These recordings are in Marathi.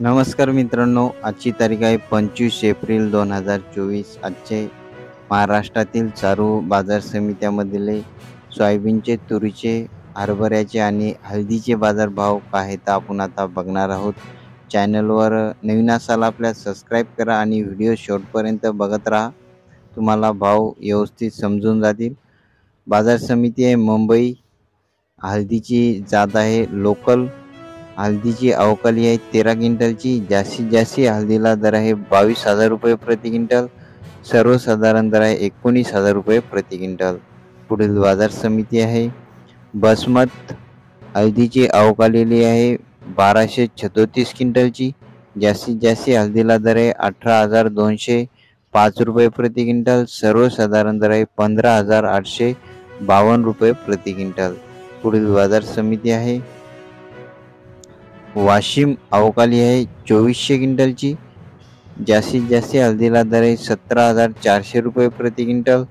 नमस्कार मित्रांनो, आजची तारीख आहे 25 एप्रिल 2024. आजचे महाराष्ट्रातील चारू बाजार समित्यामधले सोयाबीनचे, तुरीचे, हरभऱ्याचे आणि हळदीचे बाजारभाव काय आहेत आपण आता बघणार आहोत. चॅनलवर नवीन असाल आपल्याला सबस्क्राईब करा आणि व्हिडिओ शेवटपर्यंत बघत राहा. तुम्हाला भाव व्यवस्थित समजून जातील. बाजार समिती आहे मुंबई. हळदीची जात आहे लोकल. हळदीची अवकाली आहे 13 क्विंटलची. जास्तीत जास्त हळदीला दर आहे 22,000 रुपये प्रति क्विंटल. सर्वसाधारण दर आहे 19,000 रुपये प्रति क्विंटल. पुढील बाजार समिती आहे बसमत. हळदीची अवकालेली आहे 1236 क्विंटलची. जास्तीत जास्त हळदीला दर आहे 18,205 रुपये प्रति क्विंटल. सर्वसाधारण दर आहे 15,852 रुपये प्रति क्विंटल. पुढील बाजार समिती आहे वाशिम. अवकाली आहे 2400 क्विंटलची. जास्तीत जास्त हळदीला दर आहे 17,400 रुपये प्रति क्विंटल.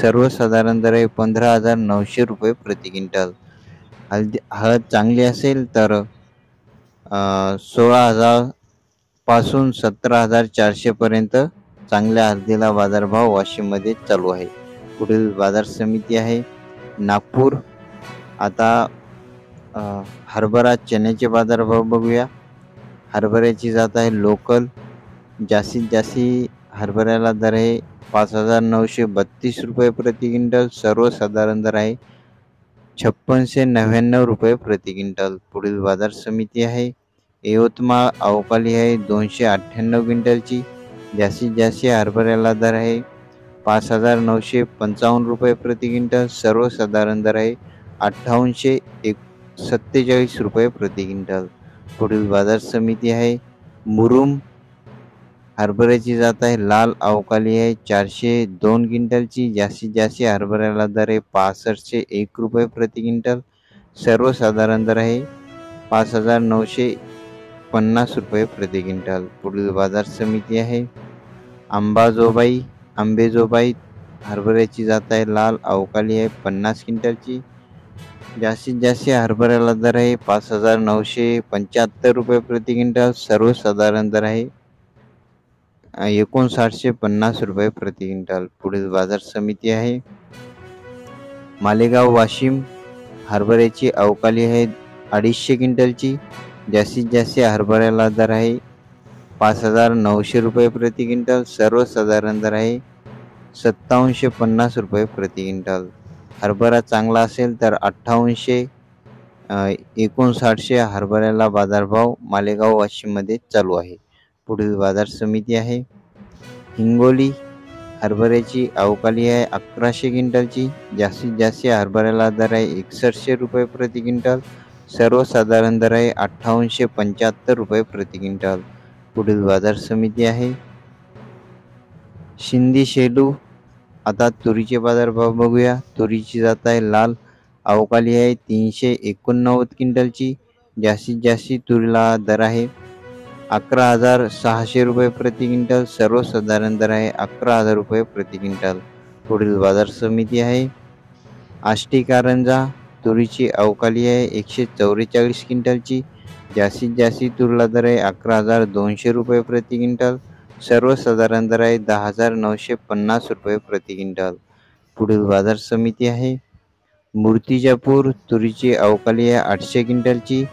सर्वसाधारण दर आहे 15,900 रुपये प्रति क्विंटल. हळद चांगली असेल तर 16,000 पासून 17,400 पर्यंत चांगल्या हळदीला बाजारभाव वाशिममध्ये चालू आहे. पुढील बाजार समिती आहे नागपूर. आता हरभरा चण्याचे बाजारभाव बघूया. हरभऱ्याची जात आहे लोकल. जास्तीत जास्त हरभऱ्याला दर आहे 5,932 रुपये प्रति क्विंटल. सर्वसाधारण दर आहे 5699 रुपये प्रति क्विंटल. पुढील बाजार समिती आहे यवतमाळ. अवकाली आहे 298 क्विंटलची. जास्तीत जास्त हरभऱ्याला दर आहे 5,955 रुपये प्रति क्विंटल. सर्वसाधारण दर आहे 2,847 रुपये प्रति क्विंटल. पुढील बाजार समिती आहे मुरुम. हरभऱ्याची जात आहे लाल. अवकाली आहे 402 क्विंटलची. जास्तीत जास्त हरभऱ्याला दर आहे 6501 रुपये प्रति क्विंटल. सर्वसाधारण दर आहे 5,950 रुपये प्रति क्विंटल. पुढील बाजार समिती आहे आंबेजोबाई. हरभऱ्याची जात आहे लाल. अवकाली आहे 50 क्विंटलची. जास्तीत जास्त हरभऱ्याला दर आहे 5,975 रुपये प्रति क्विंटल. सर्वसाधारण दर आहे 5950 रुपये प्रति क्विंटल. पुढील बाजार समिती आहे मालेगाव वाशिम. हरभऱ्याची अवकाली आहे 250 क्विंटलची. जास्तीत जास्त हरभऱ्याला दर आहे 5,900 रुपये प्रति क्विंटल. सर्वसाधारण दर आहे 5750 रुपये प्रति क्विंटल. हरभरा चांगला असेल तर 5859 हरभऱ्याला बाजारभाव मालेगाव वाशिममध्ये चालू आहे. पुढील बाजार समिती आहे हिंगोली. हरभऱ्याची अवकाली आहे 1100 क्विंटलची. जास्तीत जास्त हरभऱ्याला दर आहे 6100 रुपये प्रति क्विंटल. सर्वसाधारण दर आहे 5875 रुपये प्रति क्विंटल. पुढील बाजार समिती आहे शिंदी शेलू. आता तुरीचे बाजारभाव बघूया. तुरीची जात आहे लाल. अवकाली आहे 389 क्विंटलची. जास्तीत जास्त तुरीला दर आहे 11,600 रुपये प्रति क्विंटल. सर्वसाधारण दर आहे 11,000 रुपये प्रति क्विंटल. पुढील बाजार समिती आहे आष्टी कारंजा. तुरीची अवकाली आहे 144 क्विंटलची. जास्तीत जास्त तुरीला दर आहे 11,200 रुपये प्रति क्विंटल. सर्वसाधारण दर आहे 10,950 रुपये प्रति क्विंटल. पुढील बाजार समिती आहे मूर्तिजापूर. तुरीची अवकाली आहे 800 क्विंटलची.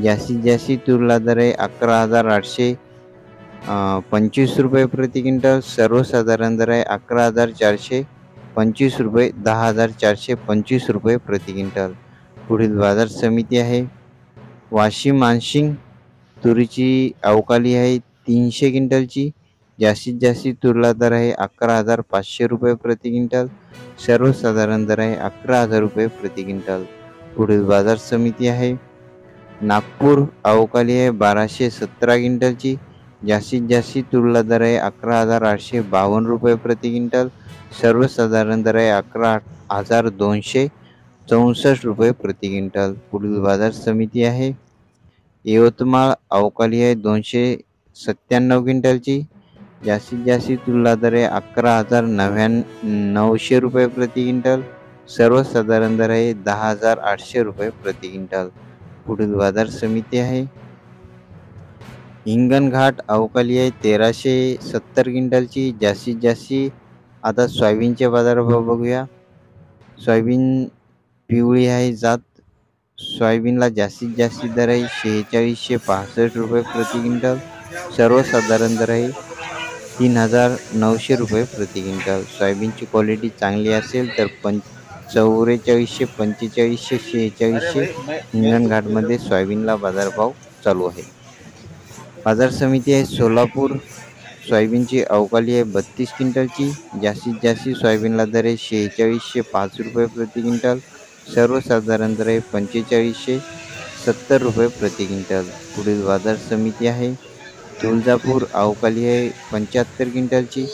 जास्तीत जास्त तुरीला दर आहे 11,825 रुपये प्रति क्विंटल. सर्वसाधारण दर आहे 11,425 रुपये 10,425 रुपये प्रति क्विंटल. पुढील बाजार समिती आहे वाशिम मानसिंग. तुरीची अवकाली आहे 300 क्विंटलची. जास्तीत जास्त तुरीला दर आहे 11,500 रुपये प्रति क्विंटल. सर्वसाधारण दर आहे 11,000 रुपये प्रति क्विंटल. पुढील बाजार समिती आहे नागपूर. अवकाली आहे 1217 क्विंटलची. जास्तीत जास्त तुरीला दर आहे 11,852 रुपये प्रति क्विंटल. सर्वसाधारण दर आहे 11,264 रुपये प्रति क्विंटल. पुढील बाजार समिती आहे यवतमाळ. अवकाली आहे 297 क्विंटलची. जास्तीत जास्त तुरीला दर आहे 11,900 रुपये प्रति क्विंटल. सर्वसाधारण दर आहे 10,800 रुपये प्रति क्विंटल. पुढील बाजार समिती आहे हिंगणघाट अवकाळी आहे 1370 क्विंटलची जास्तीत जास्त. आता सोयाबीनचे बाजारभाव बघूया. सोयाबीन पिवळी आहे जात. सोयाबीनला जास्तीत जास्त दर आहे 4665 रुपये प्रति क्विंटल. सर्वसाधारण दर आहे 3900 प्रति क्विंटल. सोयाबीनची क्वालिटी चांगली असेल तर 4400, 4500, 4600 हिंगणघाटमध्ये सोयाबीनला बाजारभाव चालू आहे. बाजार समिती आहे सोलापूर. सोयाबीनची अवकाळी आहे 32 क्विंटलची. जास्तीत जास्त सोयाबीनला दर आहे 4605 रुपये प्रति क्विंटल. सर्वसाधारण दर आहे 4570 रुपये प्रति क्विंटल. पुढील बाजार समिती आहे तुळजापूर. अवकाळी आहे 75 क्विंटलची.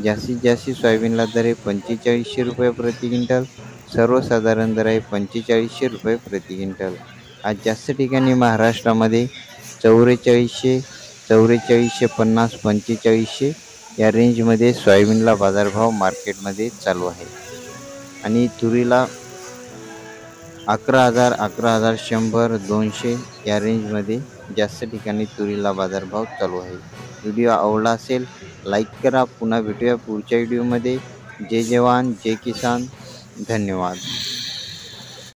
जास्तीत जास्त सोयाबीनला दर आहे 4500 रुपये प्रति क्विंटल. सर्वसाधारण दर आहे 4500 रुपये प्रति क्विंटल. आज जास्त ठिकाणी महाराष्ट्रामध्ये 4400, 4450, 4500 या रेंजमध्ये सोयाबीनला बाजारभाव मार्केटमध्ये चालू आहे. आणि तुरीला 11,000, 11,100, 200 या रेंजमध्ये जास्त ठिकाणी तुरीला बाजारभाव चालू आहे. व्हिडिओ आवडला असेल लाईक करा. पुन्हा भेटूया पुढच्या व्हिडिओमध्ये. जय जवान, जय किसान. धन्यवाद.